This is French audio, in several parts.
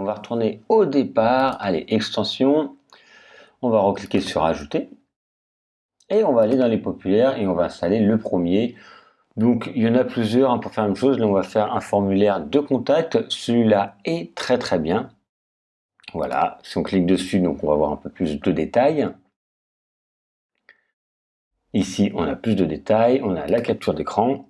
va retourner au départ. Allez, extension. On va recliquer sur ajouter. Et on va aller dans les populaires et on va installer le premier. Donc il y en a plusieurs pour faire la même chose. Là on va faire un formulaire de contact. Celui-là est très bien. Voilà, si on clique dessus, donc on va voir un peu plus de détails. Ici on a plus de détails, on a la capture d'écran.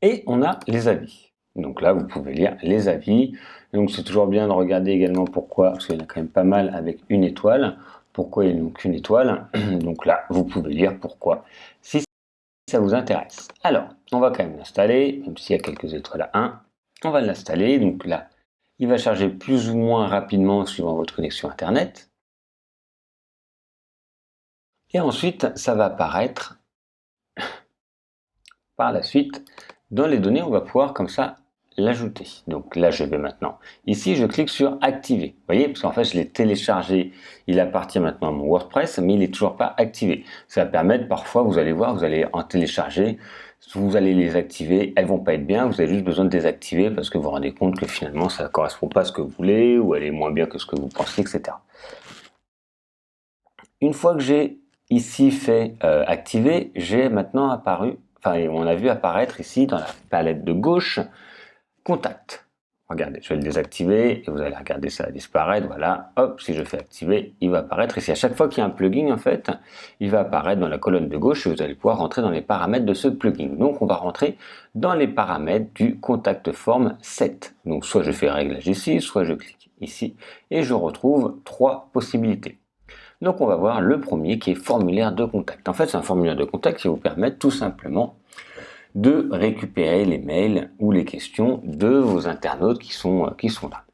Et on a les avis. Donc là vous pouvez lire les avis. Donc c'est toujours bien de regarder également pourquoi, parce qu'il y en a quand même pas mal avec une étoile. Pourquoi ils n'ont qu'une étoile. Donc là vous pouvez lire pourquoi. Si ça vous intéresse. Alors, on va quand même l'installer, même s'il y a quelques étoiles à 1. On va l'installer, donc là, il va charger plus ou moins rapidement suivant votre connexion Internet. Et ensuite, ça va apparaître par la suite. Dans les données, on va pouvoir comme ça l'ajouter. Donc là, je vais maintenant. Ici, je clique sur activer. Vous voyez, parce qu'en fait, je l'ai téléchargé. Il appartient maintenant à mon WordPress, mais il n'est toujours pas activé. Ça va permettre, parfois, vous allez voir, vous allez en télécharger. Vous allez les activer, elles vont pas être bien, vous avez juste besoin de désactiver parce que vous vous rendez compte que finalement ça ne correspond pas à ce que vous voulez ou elle est moins bien que ce que vous pensiez, etc. Une fois que j'ai ici fait activer, j'ai maintenant apparu, enfin on a vu apparaître ici dans la palette de gauche, contact. Regardez, je vais le désactiver et vous allez regarder ça disparaître. Voilà, hop, si je fais activer, il va apparaître ici. À chaque fois qu'il y a un plugin, en fait, il va apparaître dans la colonne de gauche et vous allez pouvoir rentrer dans les paramètres de ce plugin. Donc, on va rentrer dans les paramètres du contact form 7. Donc, soit je fais réglage ici, soit je clique ici et je retrouve 3 possibilités. Donc, on va voir le premier qui est formulaire de contact. En fait, c'est un formulaire de contact qui vous permet tout simplement de récupérer les mails ou les questions de vos internautes qui sont là.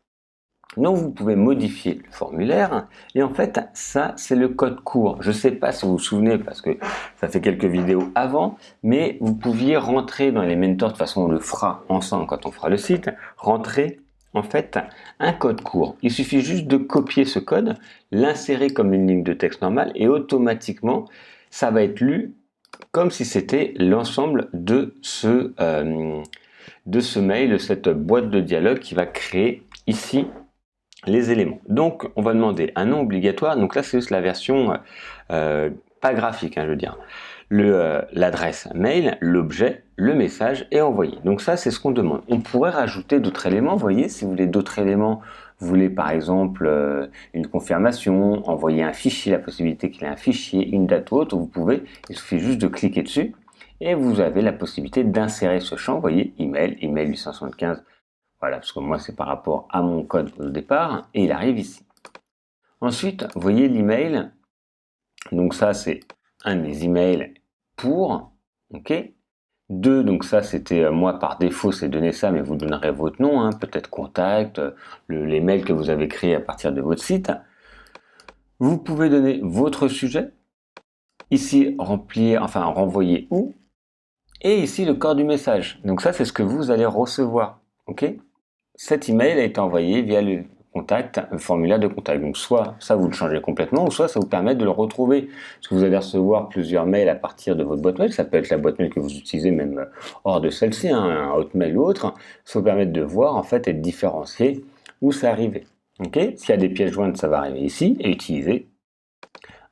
Donc vous pouvez modifier le formulaire et en fait ça c'est le code court. Je ne sais pas si vous vous souvenez parce que ça fait quelques vidéos avant, mais vous pouviez rentrer dans les mentors, de toute façon on le fera ensemble quand on fera le site, rentrer en fait un code court. Il suffit juste de copier ce code, l'insérer comme une ligne de texte normale et automatiquement ça va être lu comme si c'était l'ensemble de ce mail, de cette boîte de dialogue qui va créer ici les éléments. Donc, on va demander un nom obligatoire. Donc là, c'est juste la version pas graphique, je veux dire. L'adresse mail, l'objet, le message et envoyer. Donc ça, c'est ce qu'on demande. On pourrait rajouter d'autres éléments. Vous voyez, si vous voulez d'autres éléments, vous voulez par exemple une confirmation, envoyer un fichier, la possibilité qu'il y ait un fichier, une date ou autre, vous pouvez, il suffit juste de cliquer dessus et vous avez la possibilité d'insérer ce champ. Vous voyez, email 875. Voilà, parce que moi, c'est par rapport à mon code au départ et il arrive ici. Ensuite, vous voyez l'email. Donc ça, c'est un de mes emails pour, ok. 2, donc ça c'était moi par défaut, c'est donner ça, mais vous donnerez votre nom, peut-être contact, les mails que vous avez créés à partir de votre site. Vous pouvez donner votre sujet, ici remplir, enfin renvoyer où, et ici le corps du message. Donc ça c'est ce que vous allez recevoir, ok. Cet email a été envoyé via le contact, un formulaire de contact. Donc soit ça vous le changez complètement, ou soit ça vous permet de le retrouver. Parce que vous allez recevoir plusieurs mails à partir de votre boîte mail. Ça peut être la boîte mail que vous utilisez même hors de celle-ci, un Hotmail ou autre. Ça vous permet de voir en fait et de différencier où c'est arrivé. Okay, s'il y a des pièces jointes, ça va arriver ici et utiliser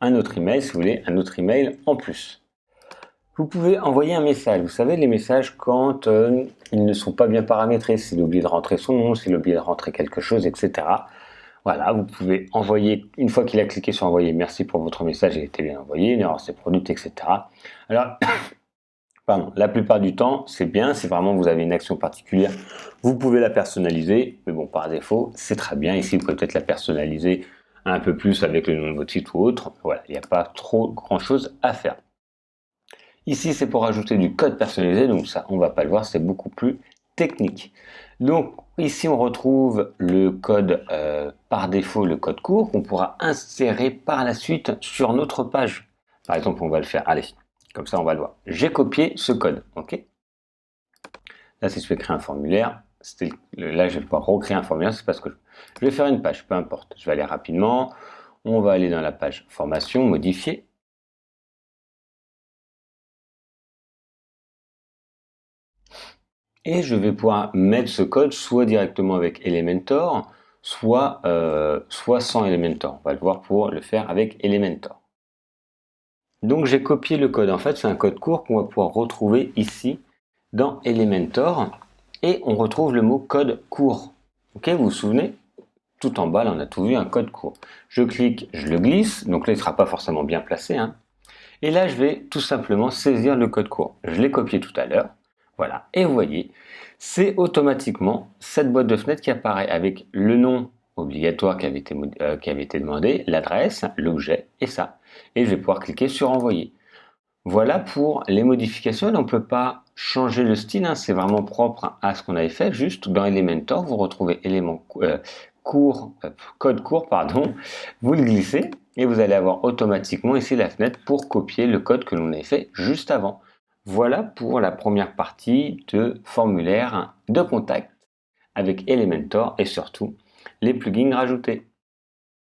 un autre email si vous voulez un autre email en plus. Vous pouvez envoyer un message. Vous savez, les messages quand ils ne sont pas bien paramétrés, s'il a oublié de rentrer son nom, s'il a oublié de rentrer quelque chose, etc. Voilà, vous pouvez envoyer, une fois qu'il a cliqué sur envoyer, merci pour votre message, il a été bien envoyé, une erreur s'est produite, etc. Alors, pardon, la plupart du temps, c'est bien, si vraiment vous avez une action particulière, vous pouvez la personnaliser, mais bon, par défaut, c'est très bien. Ici, vous pouvez peut-être la personnaliser un peu plus avec le nom de votre site ou autre. Voilà, il n'y a pas trop grand-chose à faire. Ici, c'est pour ajouter du code personnalisé, donc ça, on va pas le voir, c'est beaucoup plus technique. Donc, ici, on retrouve le code par défaut, le code court, qu'on pourra insérer par la suite sur notre page. Par exemple, on va le faire, allez, comme ça, on va le voir. J'ai copié ce code, ok. Là, si je vais créer un formulaire, là, je vais pas recréer un formulaire, c'est parce que je vais faire une page, peu importe. Je vais aller rapidement, on va aller dans la page formation, modifier. Et je vais pouvoir mettre ce code soit directement avec Elementor, soit sans Elementor. On va le voir pour le faire avec Elementor. Donc j'ai copié le code. En fait, c'est un code court qu'on va pouvoir retrouver ici dans Elementor. Et on retrouve le mot code court. Ok, vous vous souvenez? Tout en bas, là, on a tout vu, un code court. Je clique, je le glisse. Donc là, il ne sera pas forcément bien placé, hein. Et là, je vais tout simplement saisir le code court. Je l'ai copié tout à l'heure. Voilà. Et vous voyez, c'est automatiquement cette boîte de fenêtre qui apparaît avec le nom obligatoire qui avait été demandé, l'adresse, l'objet et ça. Et je vais pouvoir cliquer sur envoyer. Voilà pour les modifications. On ne peut pas changer le style, hein, c'est vraiment propre à ce qu'on avait fait. Juste dans Elementor, vous retrouvez code court, pardon. Vous le glissez et vous allez avoir automatiquement ici la fenêtre pour copier le code que l'on avait fait juste avant. Voilà pour la première partie de formulaire de contact avec Elementor et surtout les plugins rajoutés.